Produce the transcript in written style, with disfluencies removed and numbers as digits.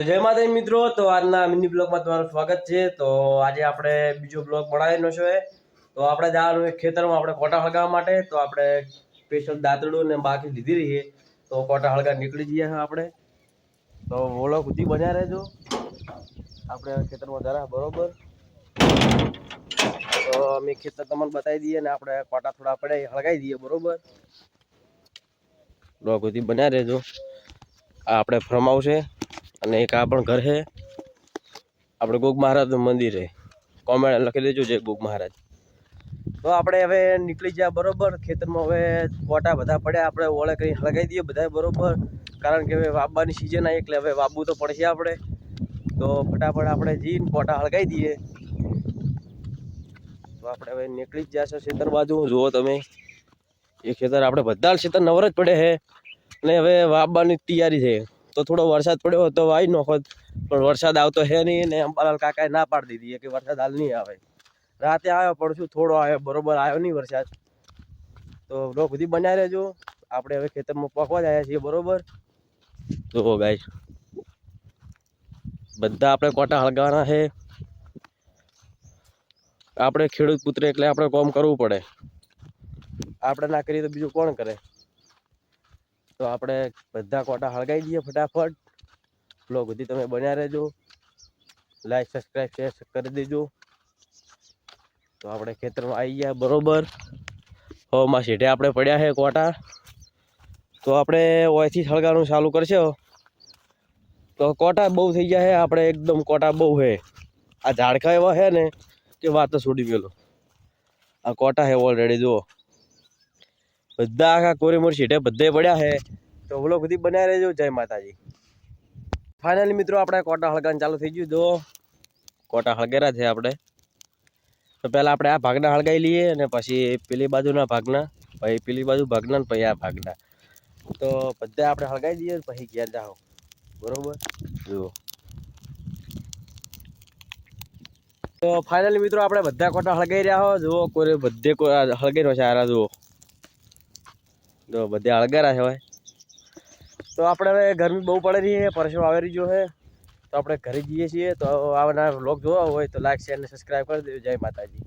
જય માતાજી મિત્રો, તો આજના મિની બ્લોગમાં તમારું સ્વાગત છે। તો આજે આપણે બીજો બ્લોગ બનાવેલો છે। તો આપણે જવાનું એક ખેતરમાં આપણે કોટા હળગાવવા માટે। તો આપણે સ્પેશિયલ દાંતરડું ને બાકી લીધી રહી, તો કોટા હળગા નીકળી જઈએ આપણે। તો વ્લોગ સુધી બન્યા રહેજો। આપણે ખેતરમાં જરા બરોબર, તો અમે ખેતર તમને બતાવી દઈએ ને આપણે કોટા થોડા પડે હળગાવી દઈએ બરોબર। વ્લોગ સુધી બન્યા રહેજો। આ આપણે ફાર્મ હાઉસ છે અને એક આ પણ ઘર છે। આપણે ગોગ મહારાજનું મંદિર છે, કોમેન્ટ લખી દેજો જય ગોગ મહારાજ। તો આપણે હવે નીકળી ગયા બરોબર ખેતરમાં। હવે કોટા બધા પડ્યા, આપણે ઓળે કરી હળગાવી દઈએ બધા બરોબર, કારણ કે હવે વાવવાની સિઝન આવી એટલે હવે વાવવું તો પડશે આપણે। તો ફટાફટ આપણે જઈને કોટા હળગાવી દઈએ। તો આપણે હવે નીકળી જ જશે ખેતર બાજુ। જુઓ તમે, એ ખેતર આપણે બધા ખેતર નવર જ પડે છે અને હવે વાવવાની તૈયારી છે। તો થોડો વરસાદ પડ્યો તો વાવી નાખોત, પણ વરસાદ આવતો હે નહીં ને અંબાલાલ કાકાએ ના પાડી દીધી કે વરસાદ હાલ નહીં આવે। રાતે આવ્યો પણ શું થોડો આવ્યો, બરોબર આવ્યો નહીં વરસાદ। તો વ્લોગ સુધી બન્યા રહેજો। આપણે હવે ખેતરમાં પકવા જ આવ્યા છીએ બરોબર। તો ગાઈસ, બધા આપણે કોટા હળગાવાના છે। આપણે ખેડૂત પુત્ર એટલે આપણે કામ કરવું પડે, આપણે ના કરીએ તો બીજું કોણ કરે। તો આપણે બધા કોટા હળગાવી દઈએ ફટાફટ। બ્લોગ સુધી તમે બન્યા રહેજો, લાઈક સબસ્ક્રાઈબ શેર કરી દેજો। તો આપણે ખેતરમાં આવી ગયા બરોબર। હવામાં શેઠે આપણે પડ્યા છે કોટા। તો આપણે ઓયથી હળગાવાનું ચાલુ કરશે। તો કોટા બહુ થઈ ગયા છે આપણે, એકદમ કોટા બહુ છે। આ ઝાડખા એવા છે ને કે વાત છોડી પેલો, આ કોટા છે ઓલરેડી જુઓ બધા આખા કોરેમોર શેઠે બધે પડ્યા છે। તો વ્લોગ સુધી બન્યા રહેજો। જય માતાજી। ફાઇનલી મિત્રો આપણે કોટા હળગાવાનું ચાલુ થઈ ગયું। જો કોટા હળગેરા છે આપણે। તો પહેલાં આપણે આ ભાગના હળગાવી લઈએ અને પછી પેલી બાજુના ભાગના, પછી પેલી બાજુ ભાગના, પછી આ ભાગના। તો બધા આપણે હળગાવી દઈએ પછી ઘેર જાઓ બરોબર। જુઓ તો ફાઇનલી મિત્રો આપણે બધા કોટા હળગાવી રહ્યા હો। જુઓ કોઈ બધે હળગાઈ રહ્યો છે આરા જુઓ, જો બધે હળગારા છે। હવે તો આપણે હવે ગરમી બહુ પડે રહી છે, પરસેવો આવી રહ્યો છે। તો આપણે ઘરે જઈએ છીએ। તો આવનાર વ્લોગ જોવા હોય તો લાઈક શેર અને સબસ્ક્રાઈબ કરી દેજો। જય માતાજી।